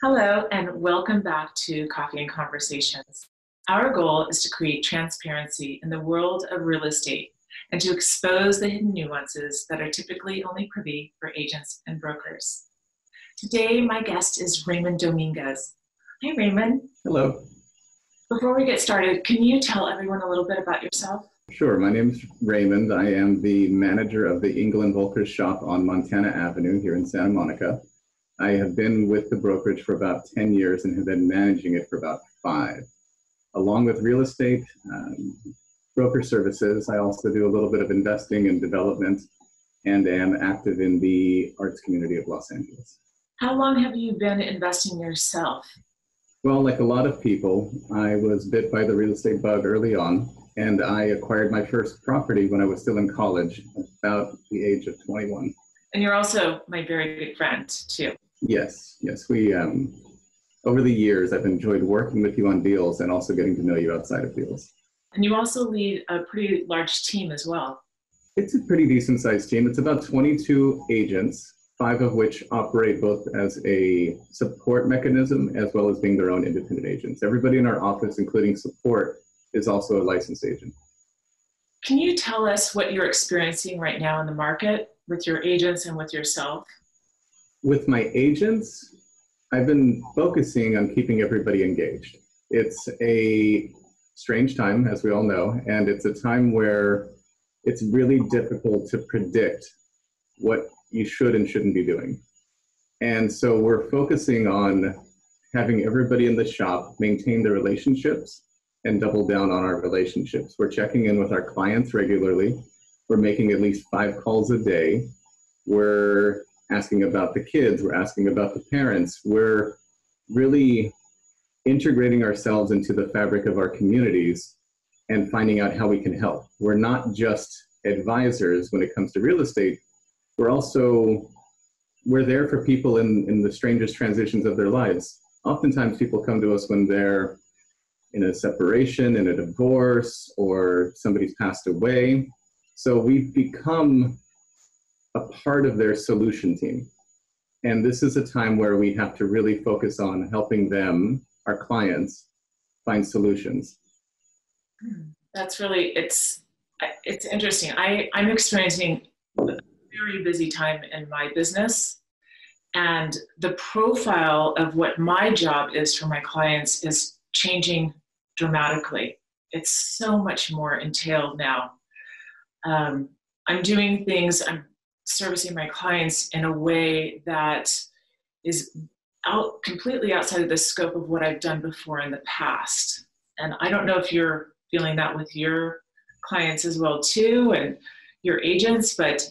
Hello, and welcome back to Coffee and Conversations. Our goal is to create transparency in the world of real estate and to expose the hidden nuances that are typically only privy for agents and brokers. Today, my guest is Raymond Dominguez. Hi, Raymond. Hello. Before we get started, can you tell everyone a little bit about yourself? Sure. My name is Raymond. I am the manager of the Engel Völkers shop on Montana Avenue here in Santa Monica. I have been with the brokerage for about 10 years and have been managing it for about 5. Along with real estate, broker services, I also do a little bit of investing and development and am active in the arts community of Los Angeles. How long have you been investing yourself? Well, like a lot of people, I was bit by the real estate bug early on, and I acquired my first property when I was still in college, about the age of 21. And you're also my very good friend, too. Yes. We, over the years, I've enjoyed working with you on deals and also getting to know you outside of deals. And you also lead a pretty large team as well. It's a pretty decent sized team. It's about 22 agents, 5 of which operate both as a support mechanism as well as being their own independent agents. Everybody in our office, including support, is also a licensed agent. Can you tell us what you're experiencing right now in the market with your agents and with yourself? With my agents, I've been focusing on keeping everybody engaged. It's a strange time, as we all know, and it's a time where it's really difficult to predict what you should and shouldn't be doing. And so we're focusing on having everybody in the shop maintain their relationships and double down on our relationships. We're checking in with our clients regularly. We're making at least 5 calls a day. We're asking about the kids. We're asking about the parents. We're really integrating ourselves into the fabric of our communities and finding out how we can help. We're not just advisors when it comes to real estate. We're there for people in the strangest transitions of their lives. Oftentimes people come to us when they're in a separation, in a divorce, or somebody's passed away. So we've become a part of their solution team. And this is a time where we have to really focus on helping them, our clients, find solutions. That's really, it's interesting. I'm experiencing a very busy time in my business, and the profile of what my job is for my clients is changing dramatically. It's so much more entailed now. I'm doing things, I'm servicing my clients in a way that is completely outside of the scope of what I've done before in the past. And I don't know if you're feeling that with your clients as well too, and your agents, but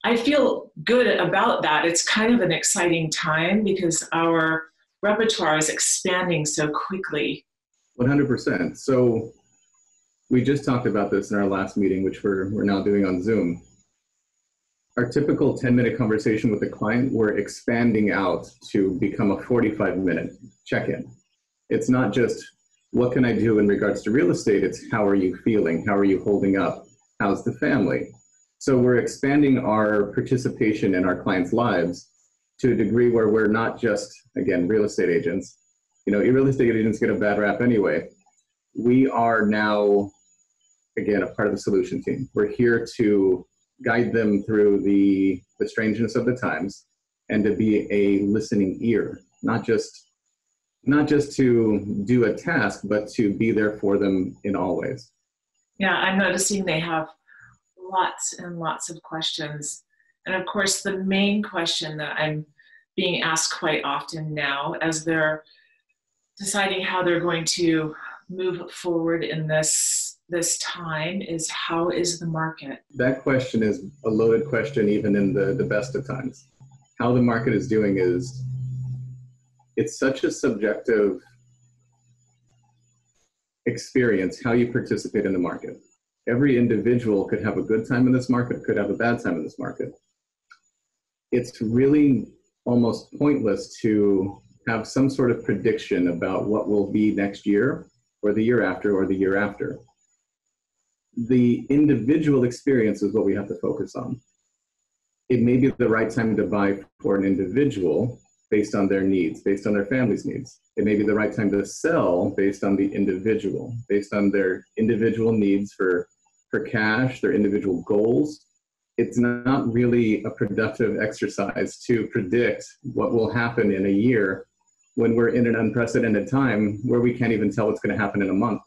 I feel good about that. It's kind of an exciting time because our repertoire is expanding so quickly. 100%. So we just talked about this in our last meeting, which we're now doing on Zoom. Our typical 10-minute conversation with a client, we're expanding out to become a 45-minute check-in. It's not just, what can I do in regards to real estate? It's, how are you feeling? How are you holding up? How's the family? So we're expanding our participation in our clients' lives to a degree where we're not just, again, real estate agents. You know, real estate agents get a bad rap anyway. We are now, again, a part of the solution team. We're here to guide them through the strangeness of the times and to be a listening ear, not just to do a task, but to be there for them in all ways. Yeah, I'm noticing they have lots and lots of questions. And of course, the main question that I'm being asked quite often now as they're deciding how they're going to move forward in this time is, how is the market? That question is a loaded question even in the best of times. How the market is doing is, it's such a subjective experience how you participate in the market. Every individual could have a good time in this market, could have a bad time in this market. It's really almost pointless to have some sort of prediction about what will be next year or the year after or the year after. The individual experience is what we have to focus on. It may be the right time to buy for an individual, based on their needs, based on their family's needs. It may be the right time to sell based on the individual, based on their individual needs for cash, their individual goals. It's not really a productive exercise to predict what will happen in a year when we're in an unprecedented time where we can't even tell what's going to happen in a month.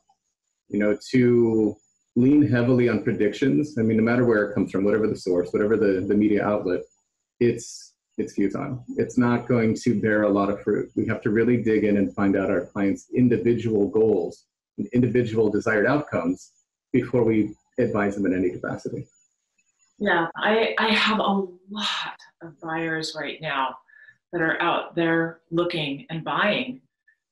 You know, to lean heavily on predictions, I mean, no matter where it comes from, whatever the source, whatever the media outlet, it's futile. It's not going to bear a lot of fruit. We have to really dig in and find out our clients' individual goals and individual desired outcomes before we advise them in any capacity. Yeah, I have a lot of buyers right now that are out there looking and buying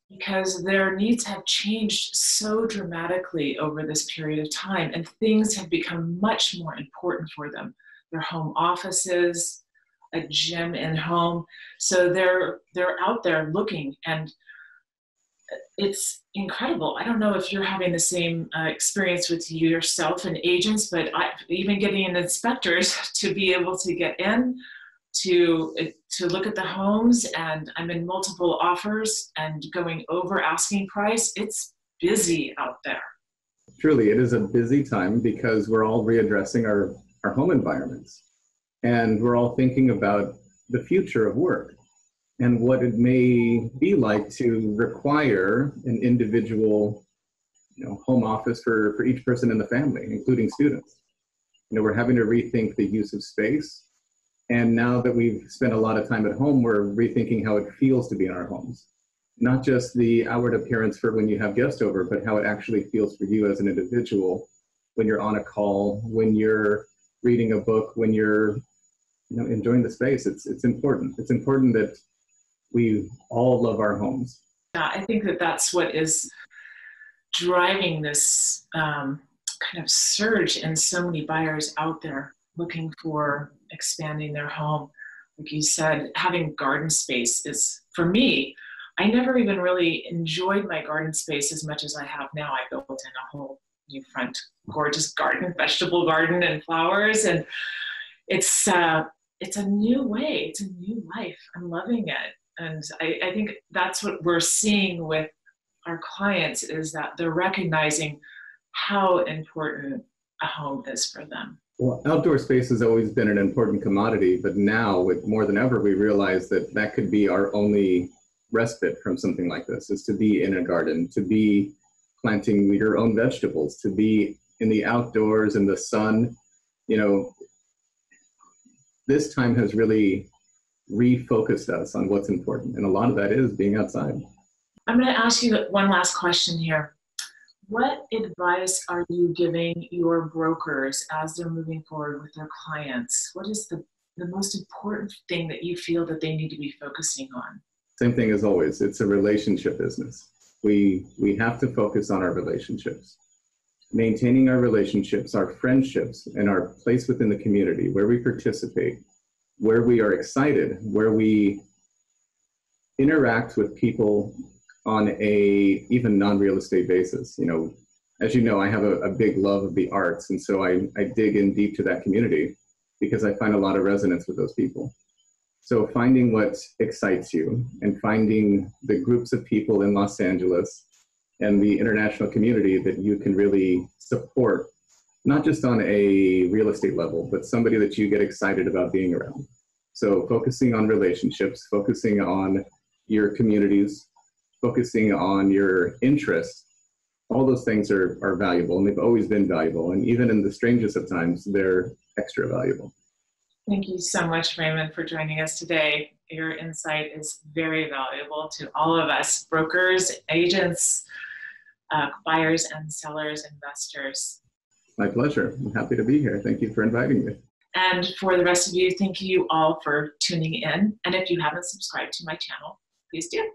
because their needs have changed so dramatically over this period of time, and things have become much more important for them. Their home offices, a gym in home. So they're out there looking, and it's incredible. I don't know if you're having the same experience with yourself and agents, but even getting in inspectors to be able to get in to look at the homes, and I'm in multiple offers and going over asking price. It's busy out there. Truly, it is a busy time because we're all readdressing our home environments, and we're all thinking about the future of work and what it may be like to require an individual, home office for each person in the family, including students. We're having to rethink the use of space. And now that we've spent a lot of time at home, we're rethinking how it feels to be in our homes. Not just the outward appearance for when you have guests over, but how it actually feels for you as an individual when you're on a call, when you're reading a book, when you're enjoying the space. It's important. It's important that we all love our homes. Yeah, I think that's what is driving this kind of surge in so many buyers out there looking for expanding their home. Like you said, having garden space is, for me, I never even really enjoyed my garden space as much as I have now. I built in a whole new front, gorgeous garden, vegetable garden and flowers. And it's a new way, it's a new life. I'm loving it. And I think that's what we're seeing with our clients, is that they're recognizing how important a home is for them. Well, outdoor space has always been an important commodity, but now, with more than ever, we realize that could be our only respite from something like this, is to be in a garden, to be planting your own vegetables, to be in the outdoors, in the sun. This time has really refocused us on what's important, and a lot of that is being outside. I'm going to ask you one last question here. What advice are you giving your brokers as they're moving forward with their clients? What is the most important thing that you feel that they need to be focusing on? Same thing as always. It's a relationship business. We have to focus on our relationships. Maintaining our relationships, our friendships, and our place within the community where we participate, where we are excited, where we interact with people on a even non-real estate basis. As you know, I have a big love of the arts, and so I dig in deep to that community because I find a lot of resonance with those people. So finding what excites you and finding the groups of people in Los Angeles and the international community that you can really support, not just on a real estate level, but somebody that you get excited about being around. So focusing on relationships, focusing on your communities, focusing on your interests, all those things are valuable, and they've always been valuable. And even in the strangest of times, they're extra valuable. Thank you so much, Raymond, for joining us today. Your insight is very valuable to all of us, brokers, agents, buyers and sellers, investors. My pleasure. I'm happy to be here. Thank you for inviting me. And for the rest of you, thank you all for tuning in. And if you haven't subscribed to my channel, please do.